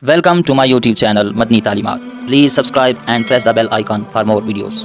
Welcome to my YouTube channel Madni Talimat. Please subscribe and press the bell icon for more videos.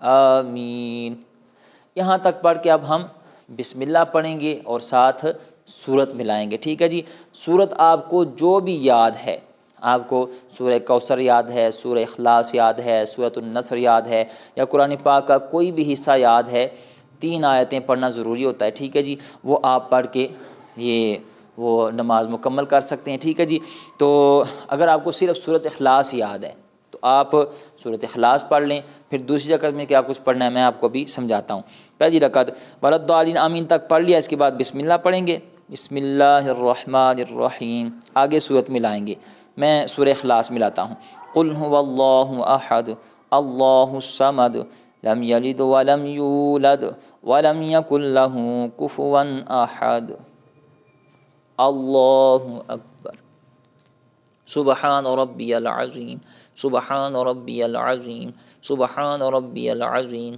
آمین۔ یہاں تک پڑھ کے اب ہم بسم اللہ پڑھیں گے اور ساتھ سورت ملائیں گے، ٹھیک ہے جی۔ سورت آپ کو جو بھی یاد ہے، آپ کو سورہ کوثر یاد ہے، سورہ اخلاص یاد ہے، سورۃ النصر یاد ہے، یا قرآن پاک کا کوئی بھی حصہ یاد ہے، 3 آیتیں پڑھنا ضروری ہوتا ہے، ٹھیک ہے جی۔ وہ آپ پڑھ کے وہ نماز مکمل کر سکتے ہیں، ٹھیک ہے جی۔ تو اگر آپ کو صرف سورۃ اخلاص یاد ہے تو آپ سورۃ اخلاص پڑھ لیں، پھر دوسری رکعت میں کیا کچھ پڑھنا ہے میں آپ کو بھی سمجھاتا ہوں۔ پہلی رکعت ولضالین آمین تک پڑھ لیا، اس کے بعد بسم اللہ پڑھیں گے، بسم اللہ الرحمن الرحیم، آگے سورت ملائیں گے۔ میں سورہ اخلاص ملاتا ہوں۔ قل هو اللہ احد اللہ الصمد لم یلد ولم یولد ولم یکن له کفوا احد، اللہ اکبر، سبحان ربی العظیم، سبحان ربی العظیم، سبحان ربی العظیم۔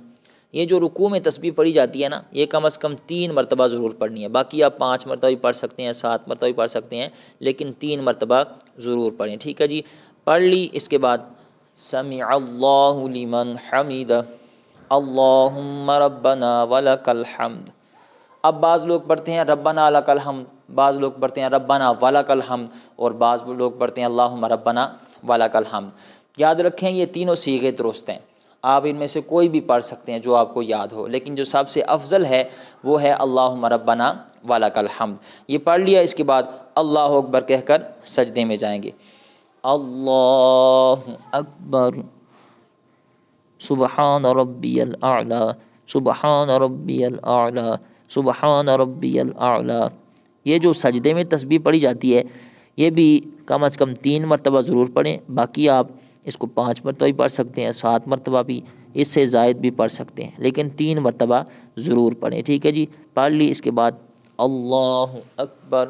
یہ جو رکوع میں تسبیح پڑھی جاتی ہے نا، یہ کم از کم 3 مرتبہ ضرور پڑھنی ہے، باقی آپ 5 مرتبہ بھی پڑھ سکتے ہیں، 7 مرتبہ بھی پڑھ سکتے ہیں، لیکن 3 مرتبہ ضرور پڑھیں، ٹھیک ہے جی۔ پڑھ لی، اس کے بعد سمع اللہ لمن حمدہ، اللہم ربنا ولک الحمد۔ اب بعض لوگ پڑھتے ہیں ربنا لک الحمد، بعض لوگ پڑھتے ہیں ربنا ولک الحمد، اور بعض لوگ پڑھتے ہیں اللہم ربنا ولک الحمد۔ یاد رکھیں یہ تینوں صیغے درست ہیں، آپ ان میں سے کوئی بھی پڑھ سکتے ہیں جو آپ کو یاد ہو، لیکن جو سب سے افضل ہے وہ ہے اللہم ربنا ولک الحمد۔ یہ پڑھ لیا، اس کے بعد اللہ اکبر کہہ کر سجدے میں جائیں گے۔ اللہ اکبر، سبحان ربی الاعلی، سبحان ربی الاعلی، سبحان ربی الاعلی۔ یہ جو سجدے میں تسبیح پڑھی جاتی ہے یہ بھی کم از کم 3 مرتبہ ضرور پڑھیں، باقی آپ اس کو 5 مرتبہ بھی پڑھ سکتے ہیں، 7 مرتبہ بھی، اس سے زائد بھی پڑھ سکتے ہیں، لیکن 3 مرتبہ ضرور پڑھیں، ٹھیک ہے جی۔ پڑھ لی، اس کے بعد اللہ اکبر،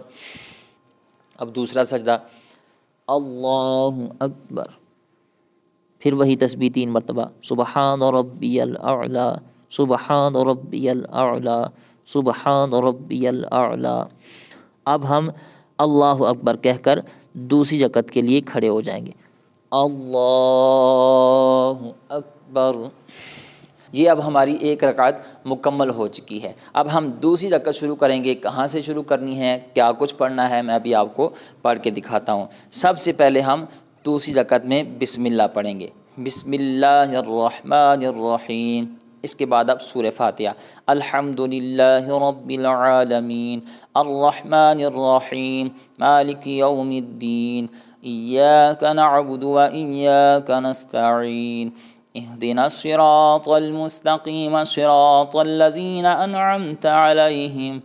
اب دوسرا سجدہ، اللہ اکبر، پھر وہی تسبیح 3 مرتبہ، سبحان ربی الاعلی، سبحان ربی الاعلی، سبحان ربی الاعلی۔ اب ہم اللہ اکبر کہہ کر دوسری رکعت کے لیے کھڑے ہو جائیں گے، اللہ اکبر۔ یہ اب ہماری ایک رکعت مکمل ہو چکی ہے۔ اب ہم دوسری رکعت شروع کریں گے، کہاں سے شروع کرنی ہے، کیا کچھ پڑھنا ہے، میں ابھی آپ کو پڑھ کے دکھاتا ہوں۔ سب سے پہلے ہم دوسری رکعت میں بسم اللہ پڑھیں گے، بسم اللہ الرحمن الرحیم، اس کے بعد اب سورہ فاتحہ، الحمدللہ رب العالمین الرحمن الرحیم مالک یوم الدین ایاک نعبد و ایاک نستعین اهدنا الصراط المستقیم صراط الذین انعمت علیہم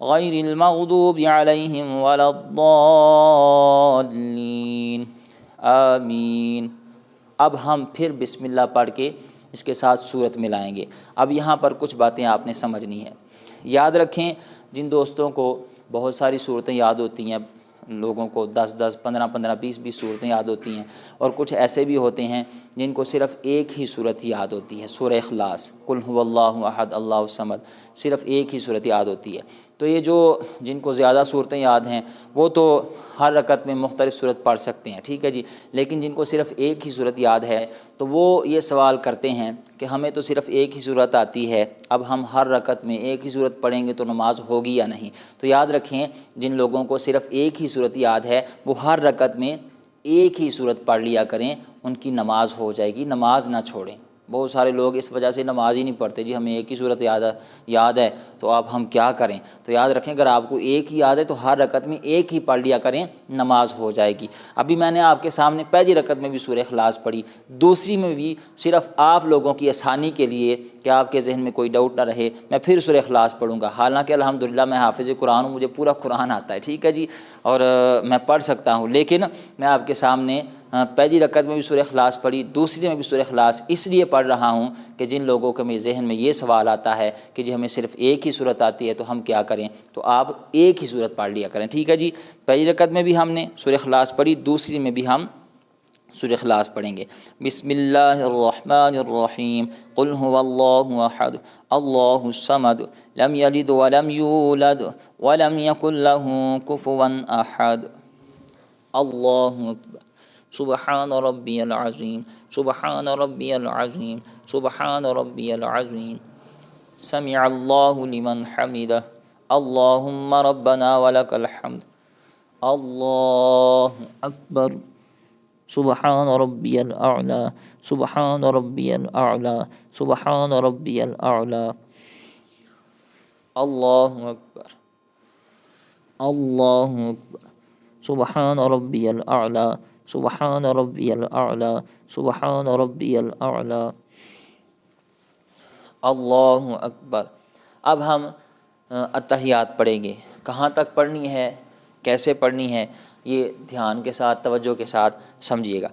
غیر المغضوب علیہم ولا الضالین آمین۔ اب ہم پھر بسم اللہ پڑھ کے اس کے ساتھ سورت ملائیں گے۔ اب یہاں پر کچھ باتیں آپ نے سمجھنی ہیں۔ یاد رکھیں، جن دوستوں کو بہت ساری صورتیں یاد ہوتی ہیں، لوگوں کو 10 15 20 صورتیں یاد ہوتی ہیں، اور کچھ ایسے بھی ہوتے ہیں جن کو صرف ایک ہی صورت یاد ہوتی ہے، سورہ اخلاص، قل هو اللہ احد اللہ الصمد، صرف ایک ہی صورت یاد ہوتی ہے۔ تو یہ جو جن کو زیادہ صورتیں یاد ہیں وہ تو ہر رکعت میں مختلف صورت پڑھ سکتے ہیں، ٹھیک ہے جی، لیکن جن کو صرف ایک ہی صورت یاد ہے تو وہ یہ سوال کرتے ہیں کہ ہمیں تو صرف ایک ہی صورت آتی ہے، اب ہم ہر رکعت میں ایک ہی صورت پڑھیں گے تو نماز ہوگی یا نہیں؟ تو یاد رکھیں، جن لوگوں کو صرف ایک ہی صورت یاد ہے وہ ہر رکعت میں ایک ہی صورت پڑھ لیا کریں، ان کی نماز ہو جائے گی، نماز نہ چھوڑیں۔ بہت سارے لوگ اس وجہ سے نماز ہی نہیں پڑھتے، جی ہمیں ایک ہی صورت یاد ہے تو اب ہم کیا کریں؟ تو یاد رکھیں، اگر آپ کو ایک ہی یاد ہے تو ہر رکعت میں ایک ہی پڑھ لیا کریں، نماز ہو جائے گی۔ ابھی میں نے آپ کے سامنے پہلی رکعت میں بھی سورہ اخلاص پڑھی، دوسری میں بھی صرف آپ لوگوں کی آسانی کے لیے کہ آپ کے ذہن میں کوئی ڈاؤٹ نہ رہے، میں پھر سورہ اخلاص پڑھوں گا، حالانکہ الحمدللہ میں حافظ قرآن ہوں، مجھے پورا قرآن آتا ہے، ٹھیک ہے جی، اور میں پڑھ سکتا ہوں، لیکن میں آپ کے سامنے پہلی رکعت میں بھی سورہ اخلاص پڑھی، دوسری میں بھی سورہ اخلاص اس لیے پڑھ رہا ہوں کہ جن لوگوں کے میرے ذہن میں یہ سوال آتا ہے کہ جی ہمیں صرف ایک ہی صورت آتی ہے تو ہم کیا کریں، تو آپ ایک ہی صورت پڑھ لیا کریں، ٹھیک ہے جی۔ پہلی رکعت میں بھی ہم نے سورہ اخلاص پڑھی، دوسری میں بھی ہم سورہ اخلاص پڑھیں گے۔ بسم اللہ الرحمن الرحیم، قل هو اللہ احد اللہ الصمد لم یلد ولم یولد ولم یکن له کفوا احد، اللہ اکبر، سبحان ربی العظیم سبحان ربی العظیم سبحان ربی العظیم سمع اللہ لمن حمدہ اللہم ربنا ولک الحمد اللہ اکبر سبحان ربی الاعلی سبحان ربی الاعلی سبحان ربی الاعلی اللہ اکبر اللہ اکبر سبحان ربی الاعلی سبحان ربی الاعلی سبحان ربی الاعلی اللہ اکبر۔ اب ہم اتحیات پڑھیں گے۔ کہاں تک پڑھنی ہے، کیسے پڑھنی ہے، یہ دھیان کے ساتھ توجہ کے ساتھ سمجھیے گا۔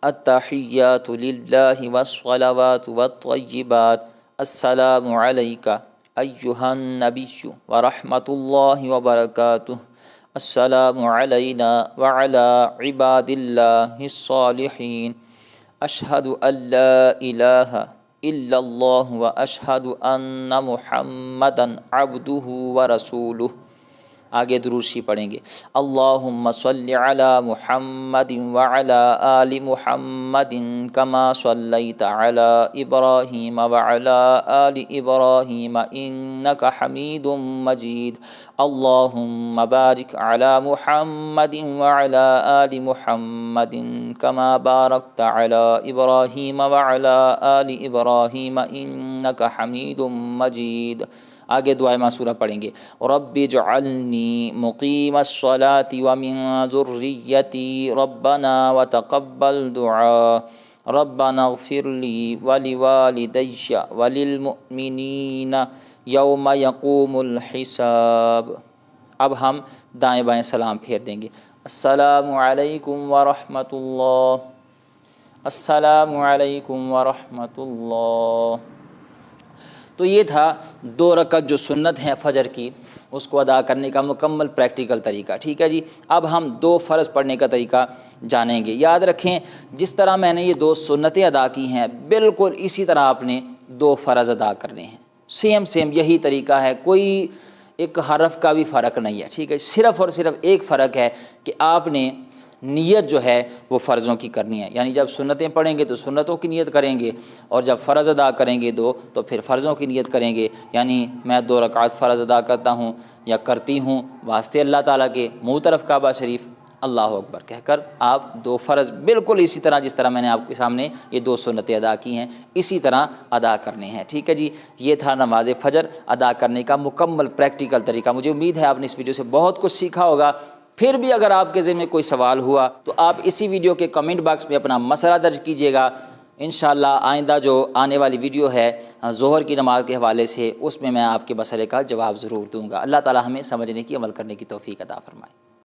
التحیات للہ والصلوات والطیبات السلام علیک ایہا النبی ورحمۃ اللہ وبرکاتہ السلام علینا وعلی عباد اللہ الصالحین اشہد ان لا الہ الا اللہ واشہد ان محمدا عبدہ ورسولہ۔ آگے درود پڑھیں گے۔ اللہم صلی علی محمد وعلی آل محمد کما صلیت علی ابراہیم وعلی آل ابراہیم انک حمید مجید۔ اللہم بارک علی محمد وعلی آل محمد کما بارکت علی ابراہیم وعلی آل ابراہیم انک حمید مجید۔ آگے دعائے معصورہ پڑھیں گے۔ رب اجعلنی مقیم الصلاۃ ومن ذریتی ربنا وتقبل دعاء ربنا اغفر لی ولوالدی وللمؤمنین یوم یقوم الحساب۔ اب ہم دائیں بائیں سلام پھیر دیں گے۔ السلام علیکم ورحمۃ اللہ، السلام علیکم ورحمۃ اللہ۔ تو یہ تھا 2 رکعت جو سنت ہیں فجر کی، اس کو ادا کرنے کا مکمل پریکٹیکل طریقہ، ٹھیک ہے جی۔ اب ہم 2 فرض پڑھنے کا طریقہ جانیں گے۔ یاد رکھیں جس طرح میں نے یہ 2 سنتیں ادا کی ہیں بالکل اسی طرح آپ نے 2 فرض ادا کرنے ہیں، سیم یہی طریقہ ہے، کوئی ایک حرف کا بھی فرق نہیں ہے، ٹھیک ہے۔ صرف اور صرف ایک فرق ہے کہ آپ نے نیت جو ہے وہ فرضوں کی کرنی ہے، یعنی جب سنتیں پڑھیں گے تو سنتوں کی نیت کریں گے، اور جب فرض ادا کریں گے 2 تو پھر فرضوں کی نیت کریں گے، یعنی میں 2 رکعت فرض ادا کرتا ہوں یا کرتی ہوں واسطے اللہ تعالیٰ کے، منہ طرف کعبہ شریف، اللہ اکبر کہہ کر آپ 2 فرض بالکل اسی طرح جس طرح میں نے آپ کے سامنے یہ 2 سنتیں ادا کی ہیں اسی طرح ادا کرنے ہیں، ٹھیک ہے جی۔ یہ تھا نماز فجر ادا کرنے کا مکمل پریکٹیکل طریقہ۔ مجھے امید ہے آپ نے اس ویڈیو سے بہت کچھ سیکھا ہوگا۔ پھر بھی اگر آپ کے ذہن میں کوئی سوال ہوا تو آپ اسی ویڈیو کے کمنٹ باکس میں اپنا مسئلہ درج کیجیے گا۔ انشاءاللہ آئندہ جو آنے والی ویڈیو ہے ظہر کی نماز کے حوالے سے، اس میں آپ کے مسئلے کا جواب ضرور دوں گا۔ اللہ تعالی ہمیں سمجھنے کی، عمل کرنے کی توفیق عطا فرمائے۔